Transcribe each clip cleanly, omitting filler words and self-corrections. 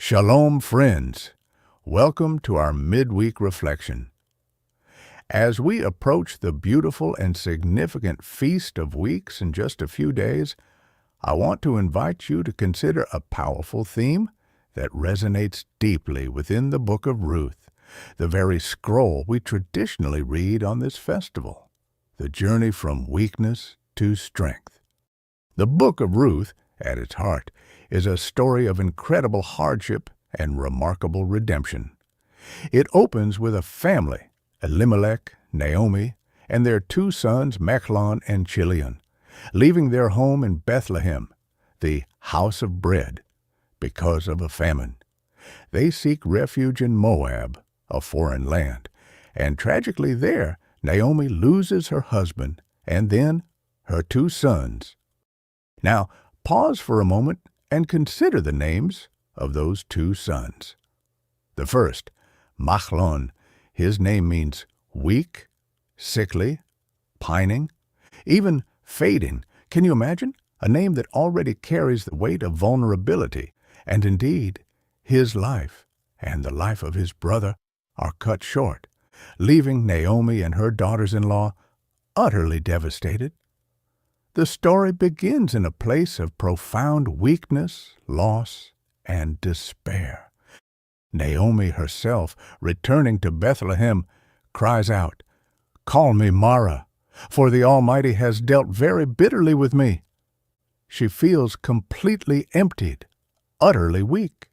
Shalom, friends. Welcome to our midweek reflection. As we approach the beautiful and significant Feast of Weeks in just a few days, I want to invite you to consider a powerful theme that resonates deeply within the book of Ruth, the very scroll we traditionally read on this festival, the journey from weakness to strength. The book of Ruth, at its heart, is a story of incredible hardship and remarkable redemption. It opens with a family, Elimelech, Naomi, and their two sons, Machlon and Chilion, leaving their home in Bethlehem, the house of bread, because of a famine. They seek refuge in Moab, a foreign land, and tragically there, Naomi loses her husband and then her two sons. Now, pause for a moment and consider the names of those two sons. The first, Machlon, his name means weak, sickly, pining, even fading. Can you imagine? A name that already carries the weight of vulnerability, and indeed, his life and the life of his brother are cut short, leaving Naomi and her daughters-in-law utterly devastated. The story begins in a place of profound weakness, loss, and despair. Naomi herself, returning to Bethlehem, cries out, "Call me Mara, for the Almighty has dealt very bitterly with me." She feels completely emptied, utterly weak.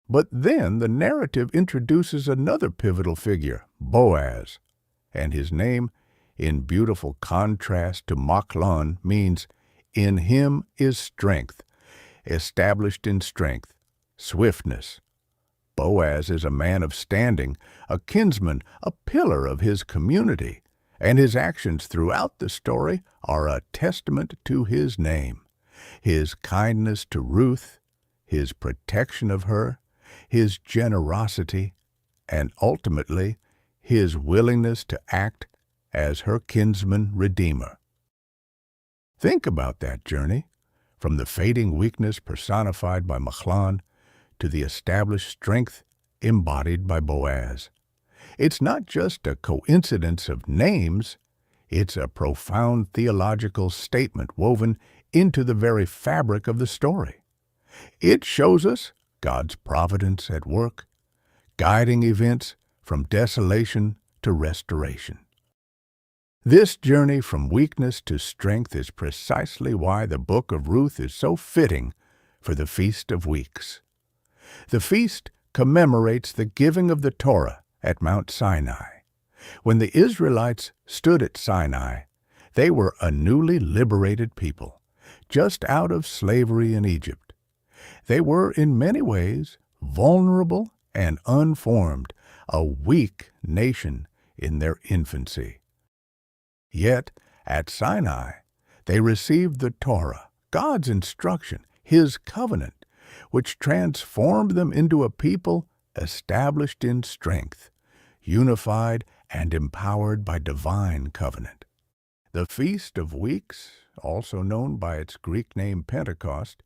But then the narrative introduces another pivotal figure, Boaz, and his name, in beautiful contrast to Machlon, means "in him is strength," established in strength, swiftness. Boaz is a man of standing, a kinsman, a pillar of his community, and his actions throughout the story are a testament to his name. His kindness to Ruth, his protection of her, his generosity, and ultimately his willingness to act as her kinsman redeemer. Think about that journey, from the fading weakness personified by Machlon to the established strength embodied by Boaz. It's not just a coincidence of names, it's a profound theological statement woven into the very fabric of the story. It shows us God's providence at work, guiding events from desolation to restoration. This journey from weakness to strength is precisely why the book of Ruth is so fitting for the Feast of Weeks. The feast commemorates the giving of the Torah at Mount Sinai. When the Israelites stood at Sinai, they were a newly liberated people, just out of slavery in Egypt. They were in many ways vulnerable and unformed, a weak nation in their infancy. Yet, at Sinai, they received the Torah, God's instruction, His covenant, which transformed them into a people established in strength, unified and empowered by divine covenant. The Feast of Weeks, also known by its Greek name Pentecost,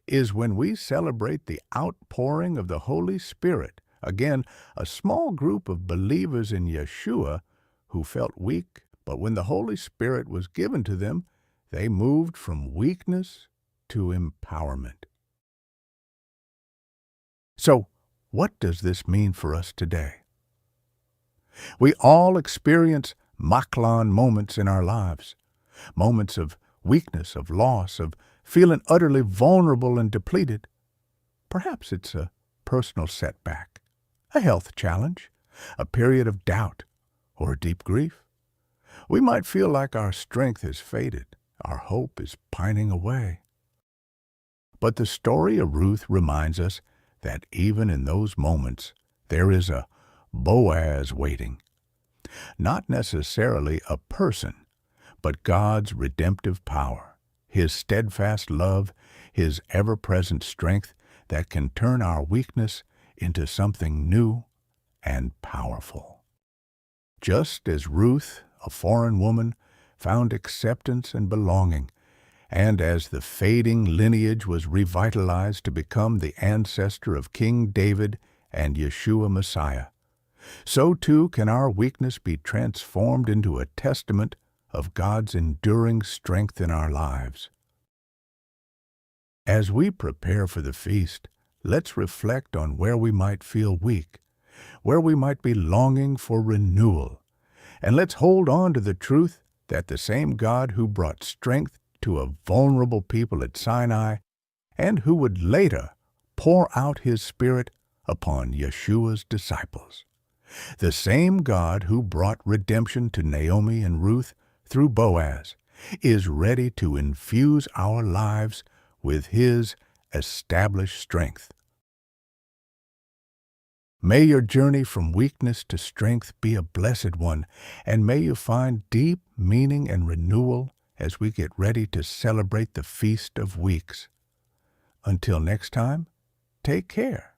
is when we celebrate the outpouring of the Holy Spirit, again, a small group of believers in Yeshua who felt weak, but when the Holy Spirit was given to them, they moved from weakness to empowerment. So, what does this mean for us today? We all experience Machlon moments in our lives, moments of weakness, of loss, of feeling utterly vulnerable and depleted. Perhaps it's a personal setback, a health challenge, a period of doubt, or deep grief. We might feel like our strength has faded, our hope is pining away. But the story of Ruth reminds us that even in those moments, there is a Boaz waiting. Not necessarily a person, but God's redemptive power, His steadfast love, His ever-present strength that can turn our weakness into something new and powerful. Just as Ruth, a foreign woman, found acceptance and belonging, And as the fading lineage was revitalized to become the ancestor of King David and Yeshua Messiah, so too can our weakness be transformed into a testament of God's enduring strength in our lives. As we prepare for the feast, let's reflect on where we might feel weak, where we might be longing for renewal, and let's hold on to the truth that the same God who brought strength to a vulnerable people at Sinai and who would later pour out His Spirit upon Yeshua's disciples, the same God who brought redemption to Naomi and Ruth through Boaz, is ready to infuse our lives with His established strength. May your journey from weakness to strength be a blessed one, and may you find deep meaning and renewal as we get ready to celebrate the Feast of Weeks. Until next time, take care.